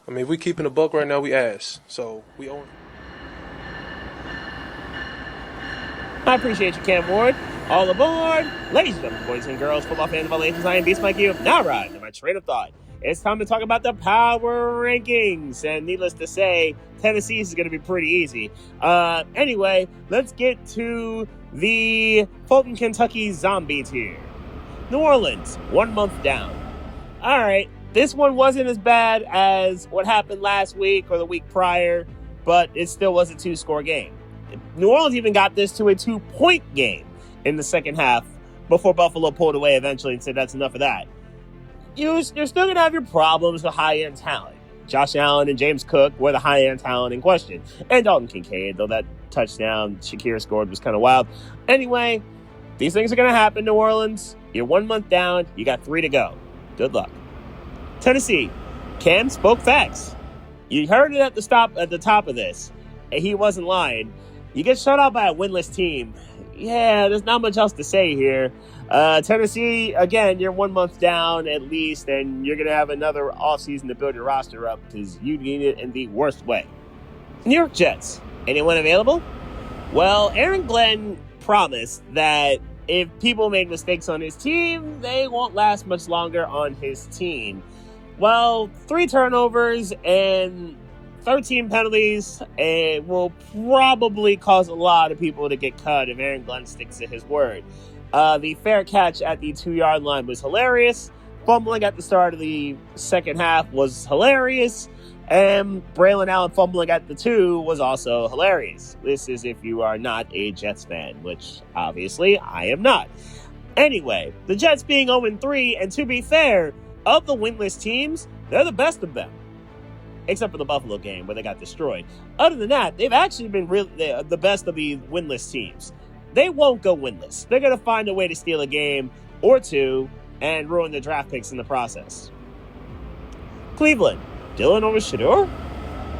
I mean, if we keeping a buck right now, we ass. So we own. I appreciate you, Cam Ward. All aboard! Ladies and gentlemen, boys and girls, football fans of all ages, I am Beast Mike here. Now riding to my train of thought. It's time to talk about the power rankings. And needless to say, Tennessee's is going to be pretty easy. Anyway, let's get to the Fulton, Kentucky zombie tier. New Orleans, 1 month down. All right, this one wasn't as bad as what happened last week or the week prior, but it still was a 2-score game. New Orleans even got this to a 2-point game in the second half before Buffalo pulled away eventually and said, that's enough of that. You're still going to have your problems with high-end talent. Josh Allen and James Cook were the high-end talent in question. And Dalton Kincaid, though that touchdown Shakir scored was kind of wild. Anyway, these things are going to happen, New Orleans. You're 1 month down. You got 3 to go. Good luck. Tennessee. Cam spoke facts. You heard it at the top of this. He wasn't lying. You get shut out by a winless team. Yeah, there's not much else to say here. Tennessee, again, you're 1 month down at least, and you're going to have another offseason to build your roster up because you need it in the worst way. New York Jets. Anyone available? Well, Aaron Glenn promised that if people made mistakes on his team, they won't last much longer on his team. Well, 3 turnovers and 13 penalties will probably cause a lot of people to get cut if Aaron Glenn sticks to his word. The fair catch at the 2-yard line was hilarious. Fumbling at the start of the second half was hilarious. And Braylon Allen fumbling at the 2 was also hilarious. This is if you are not a Jets fan, which obviously I am not. Anyway, the Jets being 0-3, and to be fair, of the winless teams, they're the best of them. Except for the Buffalo game where they got destroyed. Other than that, they've actually been really the best of the winless teams. They won't go winless. They're going to find a way to steal a game or two and ruin the draft picks in the process. Cleveland. Dillon over Shedeur?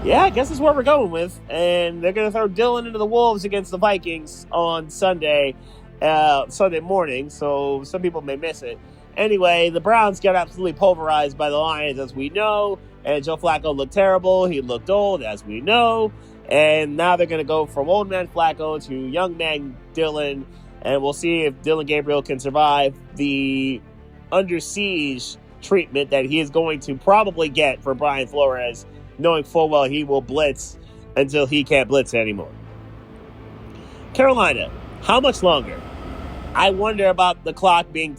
Yeah, I guess that's what we're going with. And they're going to throw Dillon into the Wolves against the Vikings on Sunday morning, so some people may miss it. Anyway, the Browns got absolutely pulverized by the Lions, as we know. And Joe Flacco looked terrible. He looked old, as we know. And now they're going to go from old man Flacco to young man Dillon. And we'll see if Dillon Gabriel can survive the under siege treatment that he is going to probably get for Brian Flores, knowing full well he will blitz until he can't blitz anymore. Carolina, how much longer? I wonder about the clock being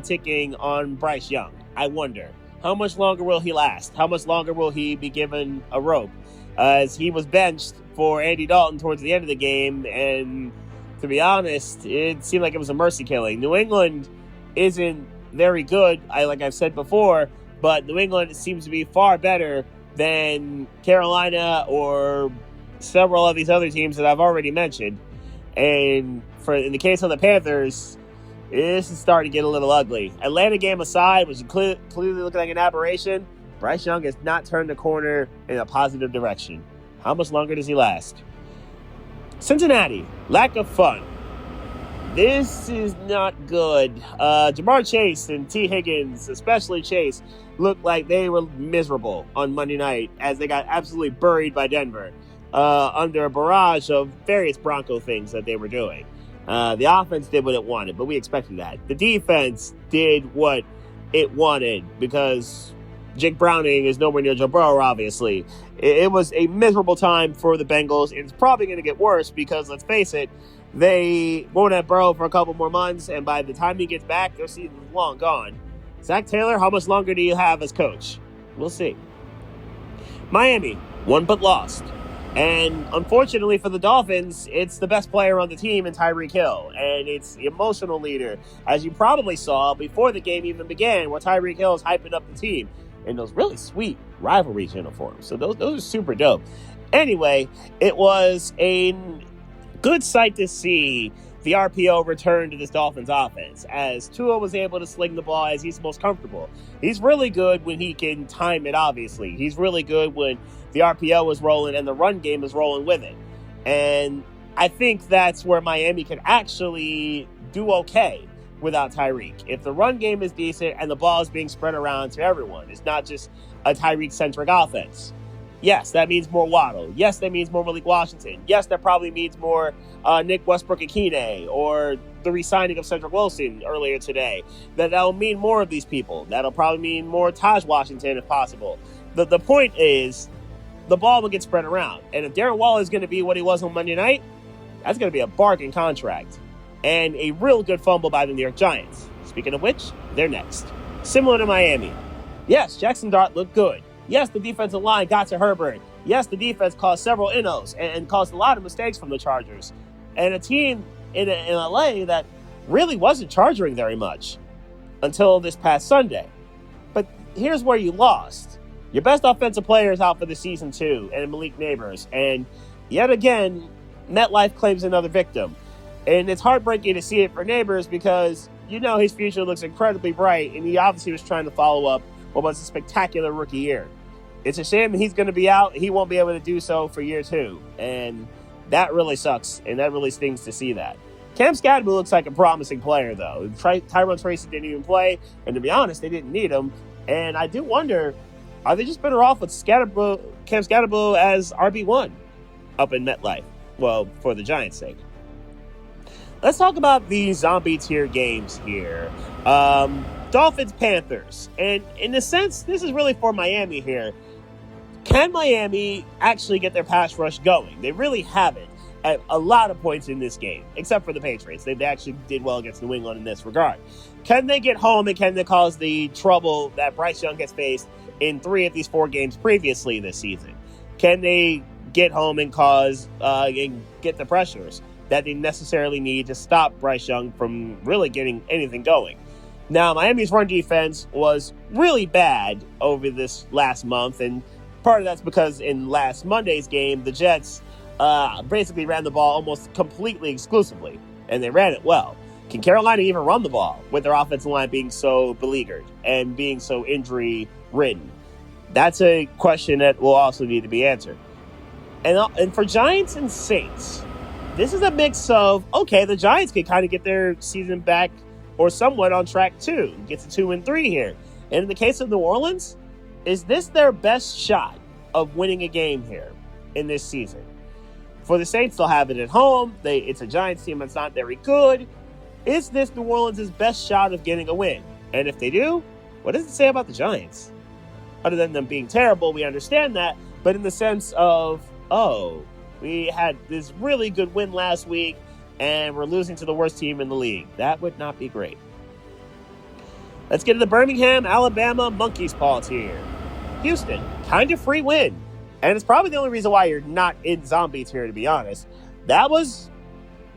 ticking on Bryce Young. I wonder. How much longer will he last? How much longer will he be given a rope? As he was benched for Andy Dalton towards the end of the game, and to be honest, it seemed like it was a mercy killing. New England isn't very good, like I've said before, but New England seems to be far better than Carolina or several of these other teams that I've already mentioned. And in the case of the Panthers, this is starting to get a little ugly. Atlanta game aside, which clearly looked like an aberration, Bryce Young has not turned the corner in a positive direction. How much longer does he last? Cincinnati, lack of fun. This is not good. Jamar Chase and T. Higgins, especially Chase, looked like they were miserable on Monday night as they got absolutely buried by Denver under a barrage of various Bronco things that they were doing. The offense did what it wanted, but we expected that. The defense did what it wanted because Jake Browning is nowhere near Joe Burrow, obviously. It was a miserable time for the Bengals, and it's probably going to get worse because, let's face it, they won't have Burrow for a couple more months, and by the time he gets back, their season's long gone. Zach Taylor, how much longer do you have as coach? We'll see. Miami, won but lost. And unfortunately for the Dolphins, it's the best player on the team in Tyreek Hill. And it's the emotional leader, as you probably saw before the game even began, where Tyreek Hill is hyping up the team in those really sweet rivalry uniforms. So those are super dope. Anyway, it was a good sight to see the RPO return to this Dolphins offense, as Tua was able to sling the ball as he's most comfortable. He's really good when he can time it, obviously. He's really good when the RPO is rolling and the run game is rolling with it. And I think that's where Miami can actually do okay. without Tyreek. If the run game is decent and the ball is being spread around to everyone, it's not just a Tyreek-centric offense. Yes, that means more Waddle. Yes, that means more Malik Washington. Yes, that probably means more Nick Westbrook-Akine or the re-signing of Cedric Wilson earlier today. That'll mean more of these people. That'll probably mean more Taj Washington if possible. The point is the ball will get spread around. And if Darren Waller is going to be what he was on Monday night, that's going to be a bargain contract. And a real good fumble by the New York Giants. Speaking of which, they're next. Similar to Miami. Yes, Jackson Dart looked good. Yes, the defensive line got to Herbert. Yes, the defense caused several NOs and caused a lot of mistakes from the Chargers. And a team in LA that really wasn't charging very much until this past Sunday. But here's where you lost. Your best offensive player is out for the season too, and Malik Neighbors. And yet again, MetLife claims another victim. And it's heartbreaking to see it for Neighbors because you know his future looks incredibly bright, and he obviously was trying to follow up what was a spectacular rookie year. It's a shame that he's going to be out. He won't be able to do so for year two. And that really sucks, and that really stings to see that. Cam Scadaboo looks like a promising player, though. Tyrone Tracy didn't even play, and to be honest, they didn't need him. And I do wonder, are they just better off with Cam Scadaboo as RB1 up in MetLife? Well, for the Giants' sake. Let's talk about the zombie tier games here. Dolphins-Panthers. And in a sense, this is really for Miami here. Can Miami actually get their pass rush going? They really haven't at a lot of points in this game, except for the Patriots. They actually did well against New England in this regard. Can they get home and can they cause the trouble that Bryce Young has faced in 3 of these 4 games previously this season? Can they get home and cause and get the pressures that they necessarily need to stop Bryce Young from really getting anything going? Now, Miami's run defense was really bad over this last month, and part of that's because in last Monday's game, the Jets basically ran the ball almost completely exclusively, and they ran it well. Can Carolina even run the ball with their offensive line being so beleaguered and being so injury-ridden? That's a question that will also need to be answered. And for Giants and Saints, this is a mix of, okay, the Giants can kind of get their season back or somewhat on track too, get to 2-3 here. And in the case of New Orleans, is this their best shot of winning a game here in this season? For the Saints, they'll have it at home. It's a Giants team that's not very good. Is this New Orleans' best shot of getting a win? And if they do, what does it say about the Giants? Other than them being terrible, we understand that. But in the sense of, we had this really good win last week, and we're losing to the worst team in the league. That would not be great. Let's get to the Birmingham, Alabama Monkey's Paw tier. Houston, kind of free win. And it's probably the only reason why you're not in zombie tier, to be honest. That was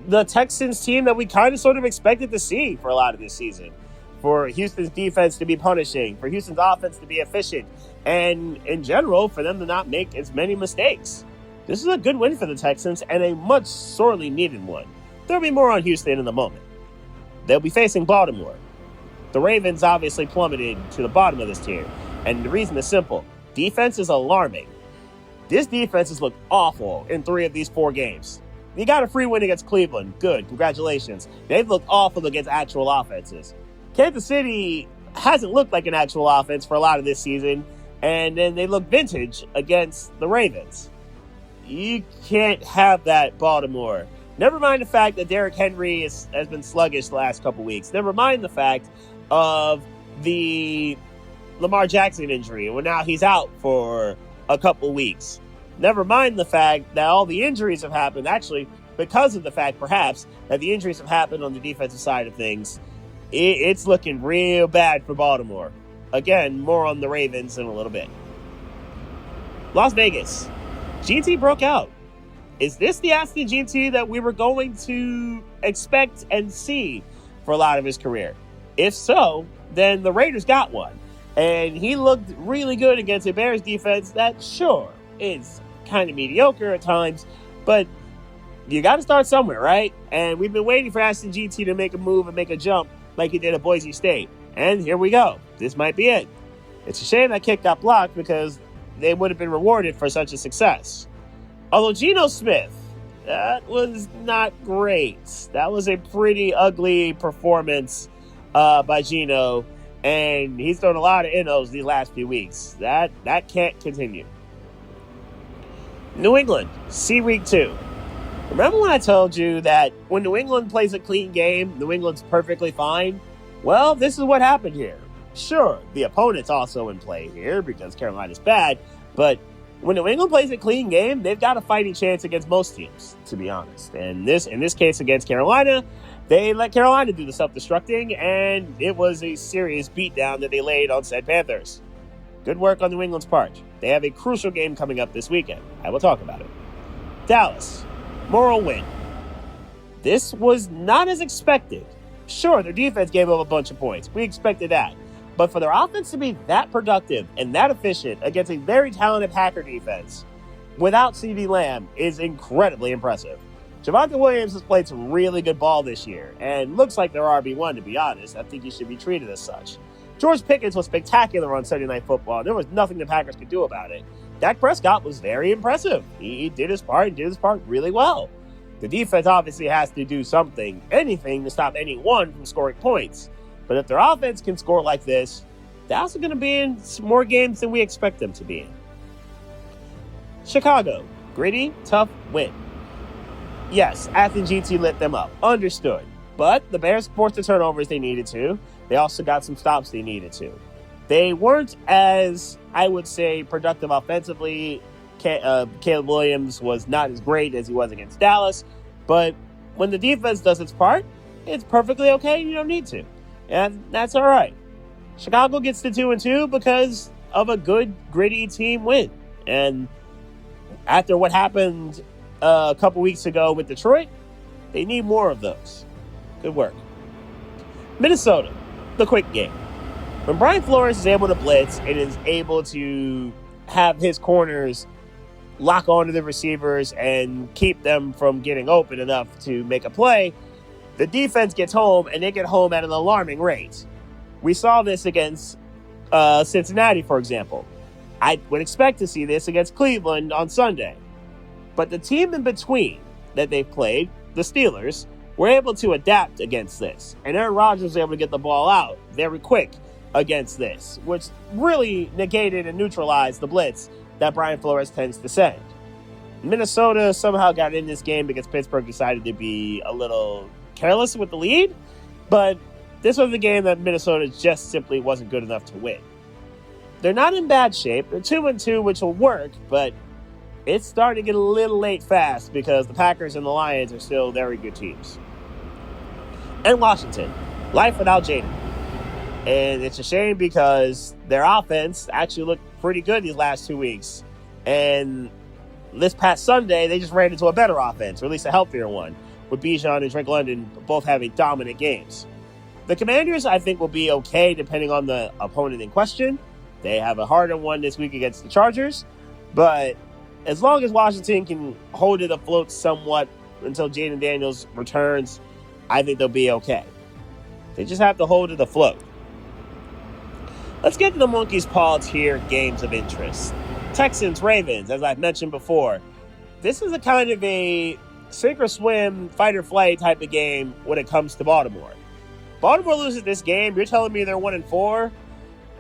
the Texans team that we kind of sort of expected to see for a lot of this season. For Houston's defense to be punishing, for Houston's offense to be efficient, and in general, for them to not make as many mistakes. This is a good win for the Texans and a much sorely needed one. There'll be more on Houston in a moment. They'll be facing Baltimore. The Ravens obviously plummeted to the bottom of this tier, and the reason is simple. Defense is alarming. This defense has looked awful in 3 of these 4 games. You got a free win against Cleveland. Good. Congratulations. They've looked awful against actual offenses. Kansas City hasn't looked like an actual offense for a lot of this season, and then they look vintage against the Ravens. You can't have that, Baltimore. Never mind the fact that Derrick Henry has been sluggish the last couple weeks. Never mind the fact of the Lamar Jackson injury, well, now he's out for a couple weeks. Never mind the fact that all the injuries have happened, actually, because of the fact, perhaps, that the injuries have happened on the defensive side of things. It's looking real bad for Baltimore. Again, more on the Ravens in a little bit. Las Vegas. GT broke out. Is this the Aston GT that we were going to expect and see for a lot of his career? If so, then the Raiders got one. And he looked really good against a Bears defense that, sure, is kind of mediocre at times, but you got to start somewhere, right? And we've been waiting for Aston GT to make a move and make a jump like he did at Boise State. And here we go. This might be it. It's a shame that kick got blocked because they would have been rewarded for such a success. Although Geno Smith, that was not great. That was a pretty ugly performance by Geno, and he's thrown a lot of NOs these last few weeks. That can't continue. New England, see week 2. Remember when I told you that when New England plays a clean game, New England's perfectly fine? Well, this is what happened here. Sure, the opponent's also in play here because Carolina's bad, but when New England plays a clean game, they've got a fighting chance against most teams, to be honest. And in this case against Carolina, they let Carolina do the self-destructing, and it was a serious beatdown that they laid on said Panthers. Good work on New England's part. They have a crucial game coming up this weekend. I will talk about it. Dallas, moral win. This was not as expected. Sure, their defense gave up a bunch of points. We expected that. But for their offense to be that productive and that efficient against a very talented Packer defense without CeeDee Lamb is incredibly impressive. Javonte Williams has played some really good ball this year and looks like their RB1, to be honest. I think he should be treated as such. George Pickens was spectacular on Sunday Night Football. There was nothing the Packers could do about it. Dak Prescott was very impressive. He did his part and did his part really well. The defense obviously has to do something, anything, to stop anyone from scoring points. But if their offense can score like this, Dallas is going to be in some more games than we expect them to be in. Chicago, gritty, tough win. Yes, Athens GT lit them up. Understood. But the Bears forced the turnovers they needed to. They also got some stops they needed to. They weren't as, I would say, productive offensively. Caleb Williams was not as great as he was against Dallas. But when the defense does its part, it's perfectly okay. You don't need to. And that's all right. Chicago gets to 2-2 because of a good, gritty team win. And after what happened a couple weeks ago with Detroit, they need more of those. Good work. Minnesota, the quick game. When Brian Flores is able to blitz and is able to have his corners lock onto the receivers and keep them from getting open enough to make a play, the defense gets home, and they get home at an alarming rate. We saw this against Cincinnati, for example. I would expect to see this against Cleveland on Sunday. But the team in between that they've played, the Steelers, were able to adapt against this. And Aaron Rodgers was able to get the ball out very quick against this, which really negated and neutralized the blitz that Brian Flores tends to send. Minnesota somehow got in this game because Pittsburgh decided to be a little careless with the lead, but this was a game that Minnesota just simply wasn't good enough to win. They're not in bad shape. They're 2-2, which will work, but it's starting to get a little late fast because the Packers and the Lions are still very good teams. And Washington, life without Jaden. And it's a shame because their offense actually looked pretty good these last 2 weeks. And this past Sunday, they just ran into a better offense, or at least a healthier one, with Bijan and Drake London both having dominant games. The Commanders, I think, will be okay depending on the opponent in question. They have a harder one this week against the Chargers. But as long as Washington can hold it afloat somewhat until Jaden Daniels returns, I think they'll be okay. They just have to hold it afloat. Let's get to the Monkey's Paw tier games of interest. Texans, Ravens, as I've mentioned before. This is a kind of a sink or swim, fight or flight type of game when it comes to Baltimore. Baltimore loses this game. You're telling me they're 1-4?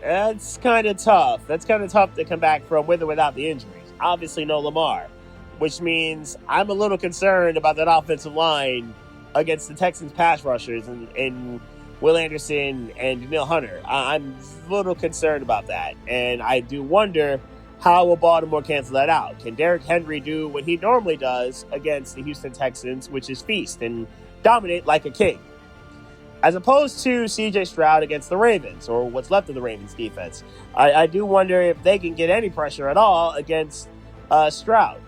That's kind of tough. That's kind of tough to come back from with or without the injuries. Obviously no Lamar, which means I'm a little concerned about that offensive line against the Texans pass rushers and Will Anderson and Danielle Hunter. I'm a little concerned about that. And I do wonder, how will Baltimore cancel that out? Can Derrick Henry do what he normally does against the Houston Texans, which is feast and dominate like a king? As opposed to C.J. Stroud against the Ravens, or what's left of the Ravens defense. I do wonder if they can get any pressure at all against Stroud.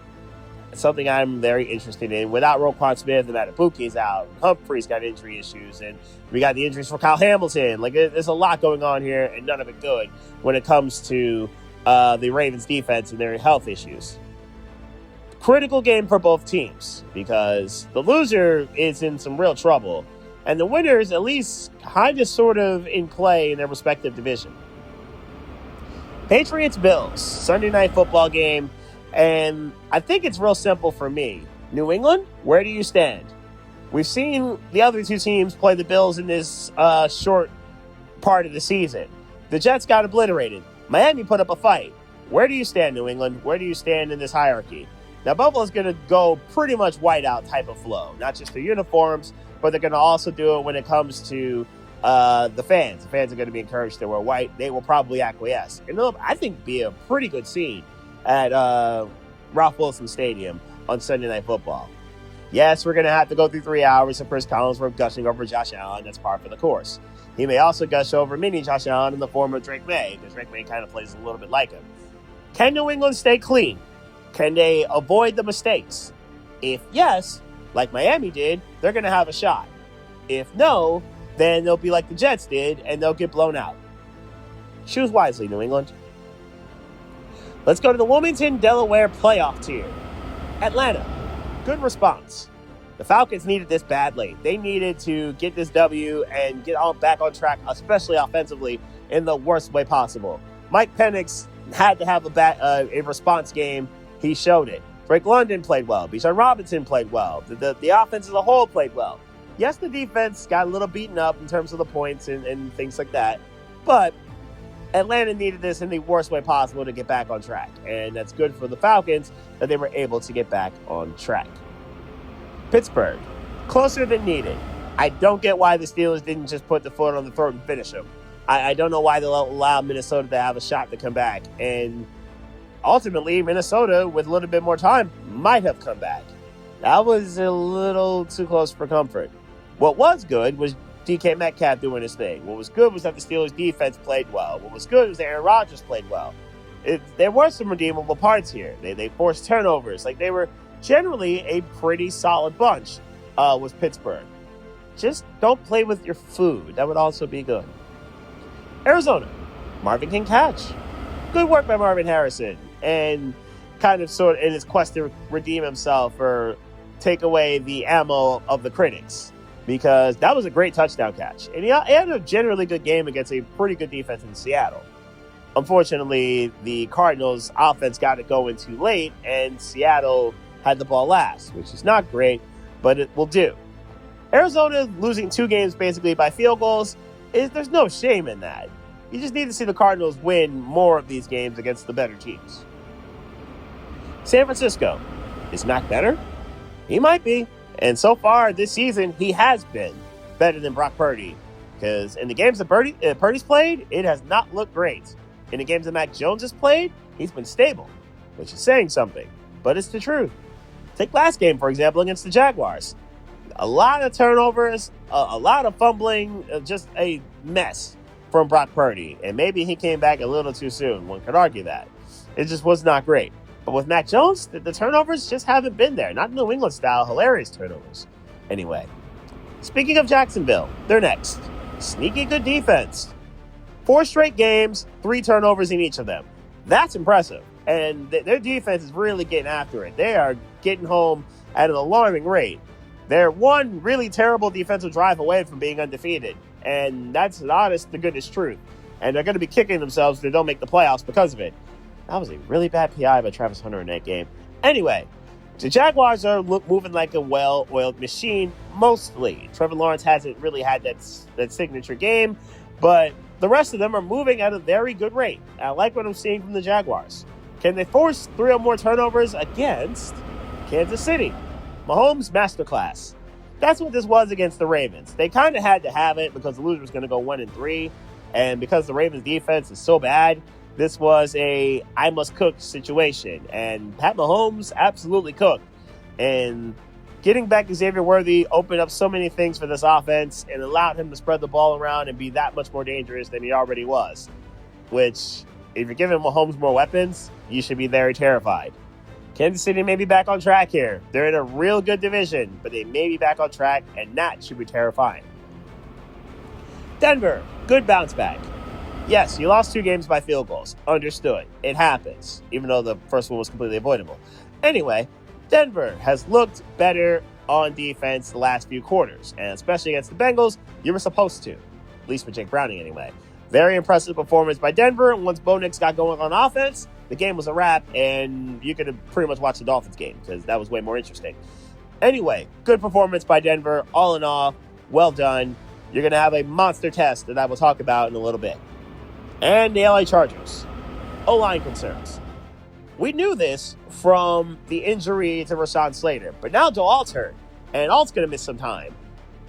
It's something I'm very interested in. Without Roquan Smith and Adebuki's out, Humphrey's got injury issues, and we got the injuries for Kyle Hamilton. Like, there's a lot going on here, and none of it good when it comes to the Ravens defense and their health issues. Critical game for both teams because the loser is in some real trouble, and the winners at least kind of sort of in play in their respective division. Patriots-Bills, Sunday Night Football game, and I think it's real simple for me. New England, where do you stand? We've seen the other two teams play the Bills in this short part of the season. The Jets got obliterated. Miami put up a fight. Where do you stand, New England? Where do you stand in this hierarchy? Now, Buffalo's going to go pretty much whiteout type of flow, not just the uniforms, but they're going to also do it when it comes to the fans. The fans are going to be encouraged to wear white. They will probably acquiesce. And it'll, I think, be a pretty good scene at Ralph Wilson Stadium on Sunday Night Football. Yes, we're going to have to go through 3 hours of Chris Collinsworth gushing over Josh Allen. That's par for the course. He may also gush over mini Josh Allen in the form of Drake May, because Drake May kind of plays a little bit like him. Can New England stay clean? Can they avoid the mistakes? If yes, like Miami did, they're going to have a shot. If no, then they'll be like the Jets did, and they'll get blown out. Choose wisely, New England. Let's go to the Wilmington, Delaware playoff tier. Atlanta, good response. The Falcons needed this badly. They needed to get this W and get back on track, especially offensively, in the worst way possible. Mike Penix had to have a response game. He showed it. Drake London played well. Bijan Robinson played well. The offense as a whole played well. Yes, the defense got a little beaten up in terms of the points and things like that, but Atlanta needed this in the worst way possible to get back on track, and that's good for the Falcons that they were able to get back on track. Pittsburgh, closer than needed. I don't get why the Steelers didn't just put the foot on the throat and finish them. I don't know why they allowed Minnesota to have a shot to come back, and ultimately, Minnesota, with a little bit more time, might have come back. That was a little too close for comfort. What was good was DK Metcalf doing his thing. What was good was that the Steelers' defense played well. What was good was that Aaron Rodgers played well. There were some redeemable parts here. They forced turnovers. Like, they were generally a pretty solid bunch, was Pittsburgh. Just don't play with your food. That would also be good. Arizona, Marvin can catch. Good work by Marvin Harrison. And kind of sort of in his quest to redeem himself or take away the ammo of the critics, because that was a great touchdown catch. And he had a generally good game against a pretty good defense in Seattle. Unfortunately, the Cardinals' offense got it going too late, and Seattle had the ball last, which is not great, but it will do. Arizona losing 2 games basically by field goals, there's no shame in that. You just need to see the Cardinals win more of these games against the better teams. San Francisco, is Mac better? He might be. And so far this season, he has been better than Brock Purdy. Because in the games that Purdy's played, it has not looked great. In the games that Mac Jones has played, he's been stable, which is saying something. But it's the truth. Take last game, for example, against the Jaguars. A lot of turnovers, a lot of fumbling, just a mess from Brock Purdy. And maybe he came back a little too soon. One could argue that. It just was not great. But with Mac Jones, the turnovers just haven't been there. Not New England style, hilarious turnovers. Anyway, speaking of Jacksonville, they're next. Sneaky good defense. 4 straight games, 3 turnovers in each of them. That's impressive. And their defense is really getting after it. They are getting home at an alarming rate. They're one really terrible defensive drive away from being undefeated. And that's an honest to goodness truth. And they're going to be kicking themselves if they don't make the playoffs because of it. That was a really bad PI by Travis Hunter in that game. Anyway, the Jaguars are moving like a well-oiled machine, mostly. Trevor Lawrence hasn't really had that signature game, but the rest of them are moving at a very good rate. I like what I'm seeing from the Jaguars. Can they force 3 or more turnovers against Kansas City? Mahomes masterclass. That's what this was against the Ravens. They kind of had to have it because the loser was going to go 1-3, and because the Ravens defense is so bad, this was a I must cook situation, and Pat Mahomes absolutely cooked. And getting back to Xavier Worthy opened up so many things for this offense and allowed him to spread the ball around and be that much more dangerous than he already was, which, if you're giving Mahomes more weapons, you should be very terrified. Kansas City may be back on track here. They're in a real good division, but they may be back on track, and that should be terrifying. Denver, good bounce back. Yes, you lost 2 games by field goals. Understood. It happens, even though the first one was completely avoidable. Anyway, Denver has looked better on defense the last few quarters, and especially against the Bengals, you were supposed to. At least for Jake Browning, anyway. Very impressive performance by Denver. Once Bo Nix got going on offense, the game was a wrap, and you could have pretty much watched the Dolphins game, because that was way more interesting. Anyway, good performance by Denver. All in all, well done. you're going to have a monster test that I will talk about in a little bit. And the LA Chargers. O-line concerns. We knew this from the injury to Rashawn Slater, but now Alt's hurt, and Alt's going to miss some time.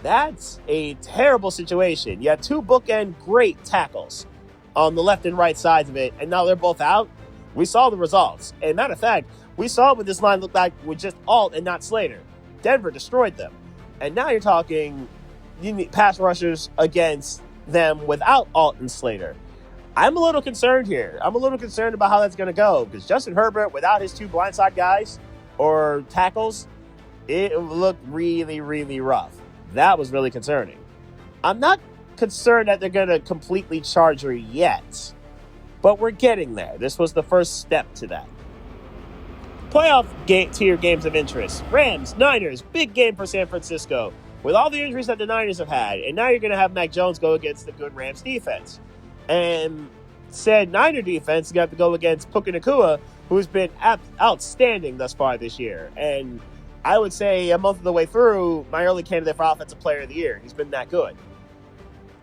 That's a terrible situation. You have two bookend great tackles on the left and right sides of it, and now they're both out. We saw the results. And matter of fact, we saw what this line looked like with just Alt and not Slater. Denver destroyed them. And now you're talking you need pass rushers against them without Alt and Slater. I'm a little concerned here. I'm a little concerned about how that's going to go because Justin Herbert, without his two blindside guys or tackles, it looked really, really rough. That was really concerning. I'm not concerned that they're going to completely Charger yet, but we're getting there. This was the first step to that. Playoff tier games of interest. Rams, Niners, big game for San Francisco with all the injuries that the Niners have had. And now you're going to have Mac Jones go against the good Rams defense. And said Niner defense got to go against Puka Nacua, who's been outstanding thus far this year. And I would say a month of the way through, my early candidate for Offensive Player of the Year. He's been that good.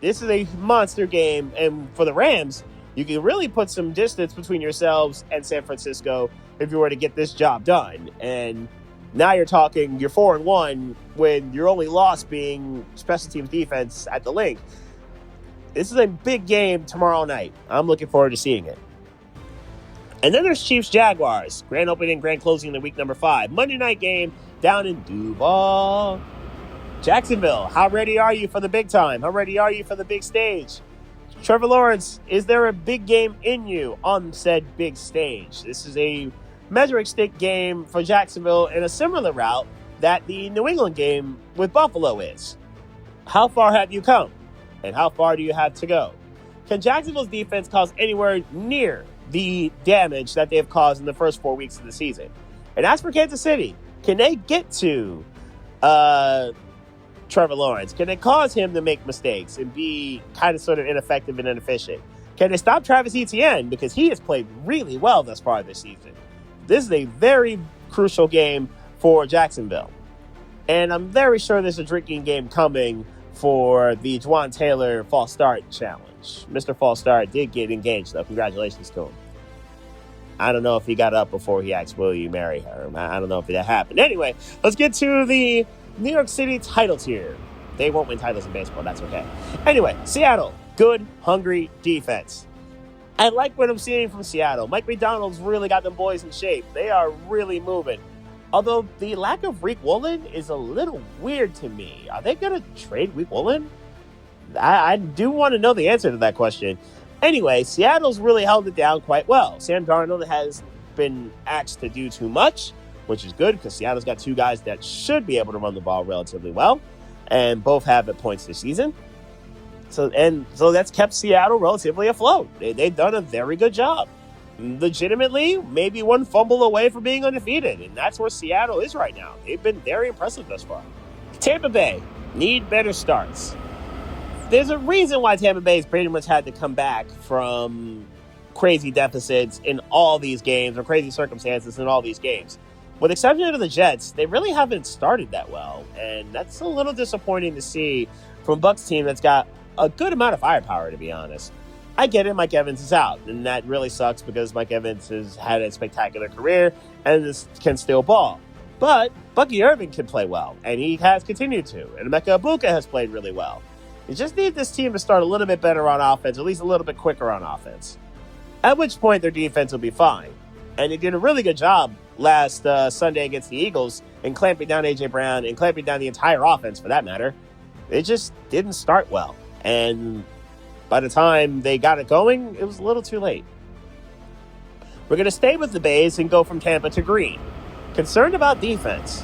This is a monster game. And for the Rams, you can really put some distance between yourselves and San Francisco if you were to get this job done. And now you're 4-1 when your only loss being special teams defense at the link. This is a big game tomorrow night. I'm looking forward to seeing it. And then there's Chiefs-Jaguars. Grand opening, grand closing in week number 5. Monday night game down in Duval. Jacksonville, how ready are you for the big time? How ready are you for the big stage? Trevor Lawrence, is there a big game in you on said big stage? This is a measuring stick game for Jacksonville in a similar route that the New England game with Buffalo is. How far have you come? And how far do you have to go? Can Jacksonville's defense cause anywhere near the damage that they've caused in the first 4 weeks of the season? And as for Kansas City, can they get to Trevor Lawrence? Can they cause him to make mistakes and be kind of sort of ineffective and inefficient? Can they stop Travis Etienne? Because he has played really well thus far this season. This is a very crucial game for Jacksonville. And I'm very sure there's a drinking game coming for the Juwan Taylor false start challenge. Mr. False Start did get engaged, though. Congratulations to him. I don't know if he got up before he asked, will you marry her? I don't know if that happened. Anyway, let's get to the New York City title tier. They won't win titles in baseball. That's okay. Anyway, Seattle, good, hungry defense. I like what I'm seeing from Seattle. Mike McDonald's really got them boys in shape. They are really moving. Although the lack of Riq Woolen is a little weird to me. Are they going to trade Riq Woolen? I do want to know the answer to that question. Anyway, Seattle's really held it down quite well. Sam Darnold has been asked to do too much, which is good because Seattle's got two guys that should be able to run the ball relatively well, and both have at points this season. So that's kept Seattle relatively afloat. They've done a very good job. Legitimately, maybe one fumble away from being undefeated, and that's where Seattle is right now. They've been very impressive thus far. Tampa Bay need better starts. There's a reason why Tampa Bay's pretty much had to come back from crazy deficits in all these games or crazy circumstances in all these games. With the exception of the Jets, they really haven't started that well, and that's a little disappointing to see from a Bucs team that's got a good amount of firepower, to be honest. I get it, Mike Evans is out, and that really sucks because Mike Evans has had a spectacular career and can still ball. But Bucky Irving can play well, and he has continued to, and Emeka Egbuka has played really well. You just need this team to start a little bit better on offense, at least a little bit quicker on offense, at which point their defense will be fine. And they did a really good job last Sunday against the Eagles in clamping down A.J. Brown and clamping down the entire offense, for that matter. It just didn't start well, and by the time they got it going, it was a little too late. We're going to stay with the Bays and go from Tampa to Green. Concerned about defense.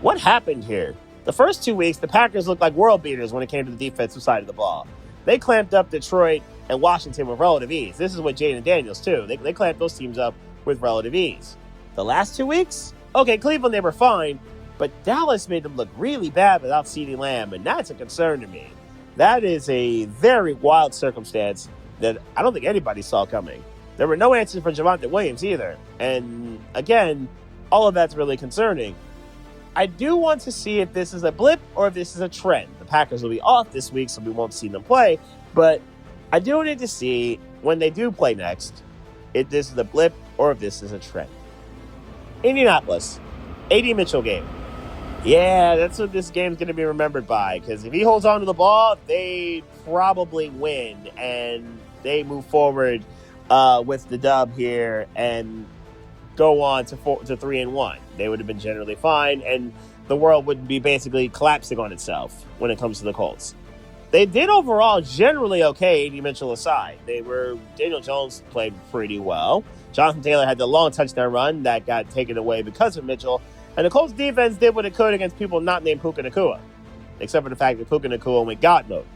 What happened here? The first 2 weeks, the Packers looked like world beaters when it came to the defensive side of the ball. They clamped up Detroit and Washington with relative ease. This is with Jaden Daniels, too. They clamped those teams up with relative ease. The last 2 weeks? Okay, Cleveland, they were fine, but Dallas made them look really bad without CeeDee Lamb, and that's a concern to me. That is a very wild circumstance that I don't think anybody saw coming. There were no answers for Javonte Williams either. And again, all of that's really concerning. I do want to see if this is a blip or if this is a trend. The Packers will be off this week, so we won't see them play. But I do need to see when they do play next if this is a blip or if this is a trend. Indianapolis, AD Mitchell game. Yeah, that's what this game's going to be remembered by, because if he holds on to the ball, they probably win, and they move forward with the dub here and go on to 3-1. They would have been generally fine, and the world would be basically collapsing on itself when it comes to the Colts. They did overall generally okay, AD Mitchell aside. Daniel Jones played pretty well. Jonathan Taylor had the long touchdown run that got taken away because of Mitchell. And the Colts defense did what it could against people not named Puka Nacua, except for the fact that Puka Nacua went God mode.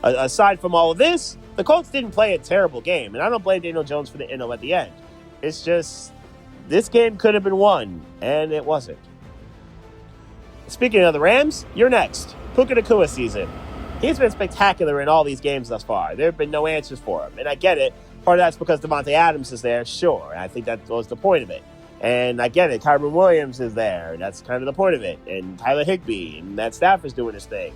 Aside from all of this, the Colts didn't play a terrible game. And I don't blame Daniel Jones for the at the end. It's just, this game could have been won, and it wasn't. Speaking of the Rams, you're next. Puka Nacua season. He's been spectacular in all these games thus far. There have been no answers for him. And I get it. Part of that's because Devontae Adams is there, sure. And I think that was the point of it. And I get it. Kyren Williams is there. That's kind of the point of it. And Tyler Higbee. And Matt Stafford's doing his thing.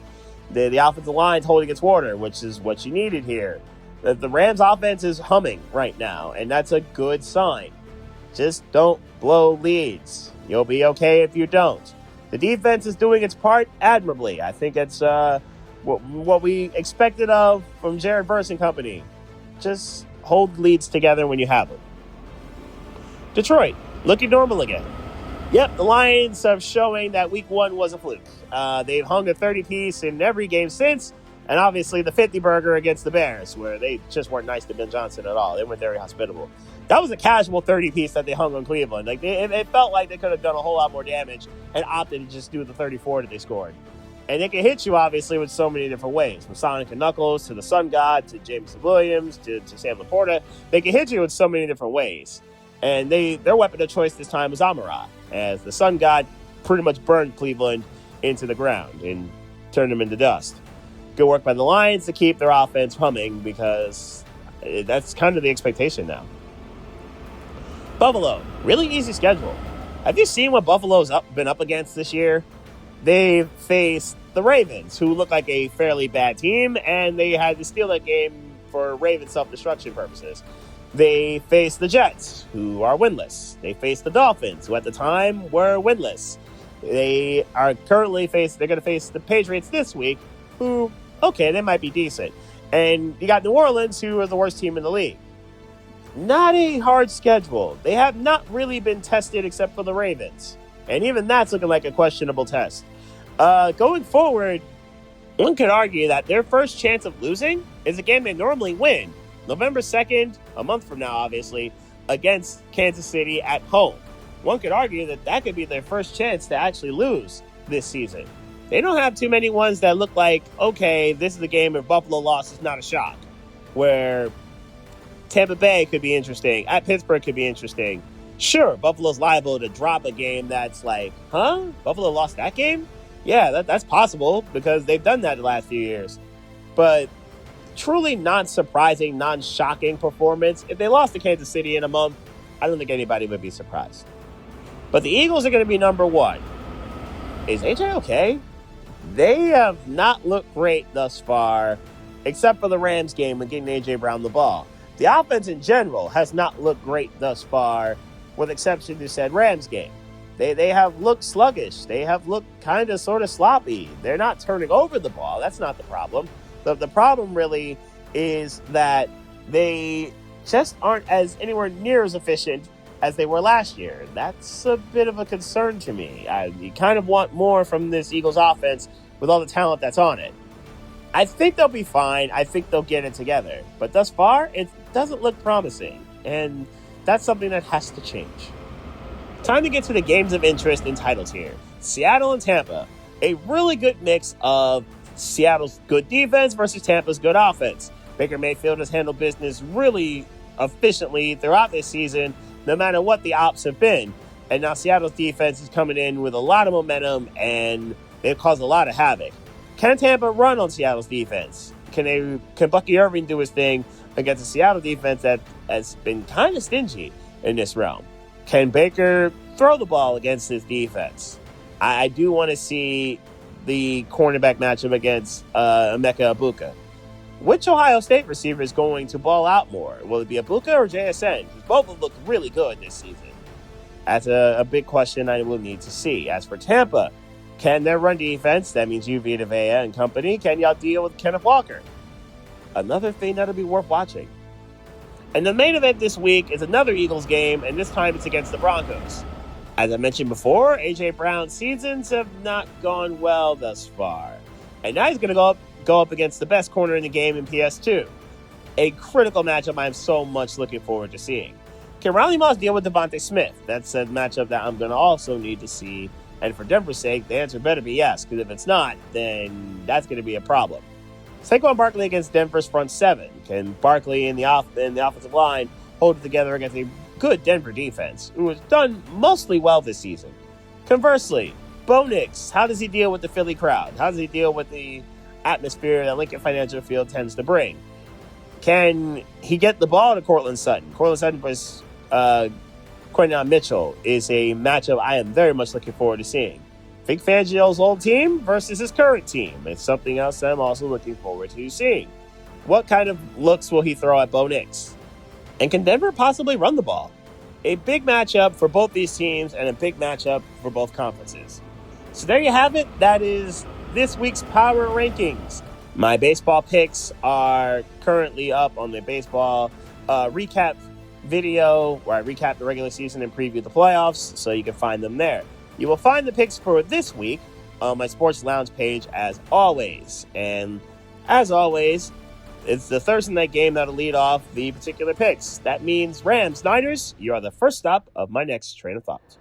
The offensive line's holding its water, which is what you needed here. The Rams' offense is humming right now. And that's a good sign. Just don't blow leads. You'll be okay if you don't. The defense is doing its part admirably. I think it's what we expected of from Jared Verse and company. Just hold leads together when you have them. Detroit, looking normal again. Yep, the Lions are showing that week 1 was a fluke. They've hung a 30-piece in every game since, and obviously the 50-burger against the Bears, where they just weren't nice to Ben Johnson at all. They weren't very hospitable. That was a casual 30-piece that they hung on Cleveland. It felt like they could have done a whole lot more damage and opted to just do the 34 that they scored. And it can hit you, obviously, with so many different ways. From Sonic and Knuckles to the Sun God to Jameson Williams to Sam Laporta. They can hit you in so many different ways. And their weapon of choice this time was Amon-Ra, as the Sun God pretty much burned Cleveland into the ground and turned them into dust. Good work by the Lions to keep their offense humming, because that's kind of the expectation now. Buffalo, really easy schedule. Have you seen what Buffalo's been up against this year? They faced the Ravens, who look like a fairly bad team, and they had to steal that game for Ravens self-destruction purposes. They faced the Jets, who are winless. They faced the Dolphins, who at the time were winless. They are currently they're going to face the Patriots this week, who, okay, they might be decent. And you got New Orleans, who are the worst team in the league. Not a hard schedule. They have not really been tested except for the Ravens. And even that's looking like a questionable test. Going forward, one could argue that their first chance of losing is a game they normally win. November 2nd, a month from now, obviously, against Kansas City at home. One could argue that could be their first chance to actually lose this season. They don't have too many ones that look like, okay, this is the game if Buffalo lost, it's not a shock. Where Tampa Bay could be interesting. At Pittsburgh could be interesting. Sure, Buffalo's liable to drop a game that's like, huh? Buffalo lost that game? Yeah, that's possible, because they've done that the last few years. But truly non-surprising, non-shocking performance. If they lost to Kansas City in a month, I don't think anybody would be surprised. But the Eagles are going to be number 1. Is AJ okay? They have not looked great thus far, except for the Rams game and getting AJ Brown the ball. The offense in general has not looked great thus far, with exception to said Rams game. They have looked sluggish. They have looked kind of sort of sloppy. They're not turning over the ball. That's not the problem. The problem really is that they just aren't anywhere near as efficient as they were last year. That's a bit of a concern to me. You kind of want more from this Eagles offense with all the talent that's on it. I think they'll be fine. I think they'll get it together. But thus far, it doesn't look promising. And that's something that has to change. Time to get to the games of interest and titles here. Seattle and Tampa. A really good mix of Seattle's good defense versus Tampa's good offense. Baker Mayfield has handled business really efficiently throughout this season, no matter what the ops have been. And now Seattle's defense is coming in with a lot of momentum, and they've caused a lot of havoc. Can Tampa run on Seattle's defense? Can Bucky Irving do his thing against a Seattle defense that has been kind of stingy in this realm? Can Baker throw the ball against his defense? I do want to see the cornerback matchup against Emeka Abuka. Which Ohio State receiver is going to ball out more? Will it be Abuka or JSN? Because both have looked really good this season. That's a big question I will need to see. As for Tampa, can their run defense, that means you, Vita Vea and company, can y'all deal with Kenneth Walker? Another thing that'll be worth watching. And the main event this week is another Eagles game, and this time it's against the Broncos. As I mentioned before, A.J. Brown's seasons have not gone well thus far. And now he's going to go up against the best corner in the game in PS2. A critical matchup I'm so much looking forward to seeing. Can Riley Moss deal with Devontae Smith? That's a matchup that I'm going to also need to see. And for Denver's sake, the answer better be yes, because if it's not, then that's going to be a problem. Saquon Barkley against Denver's front seven. Can Barkley in the offensive line hold it together against a good Denver defense, who has done mostly well this season? Conversely, Bo Nix, how does he deal with the Philly crowd? How does he deal with the atmosphere that Lincoln Financial Field tends to bring? Can he get the ball to Courtland Sutton? Courtland Sutton versus Quinyon Mitchell is a matchup I am very much looking forward to seeing. Vic Fangio's old team versus his current team. It's something else that I'm also looking forward to seeing. What kind of looks will he throw at Bo Nix? And can Denver possibly run the ball? A big matchup for both these teams and a big matchup for both conferences. So there you have it. That is this week's Power Rankings. My baseball picks are currently up on the baseball recap video where I recap the regular season and preview the playoffs, so you can find them there. You will find the picks for this week on my Sports Lounge page as always. And as always, it's the Thursday night game that'll lead off the particular picks. That means Rams, Niners, you are the first stop of my next train of thought.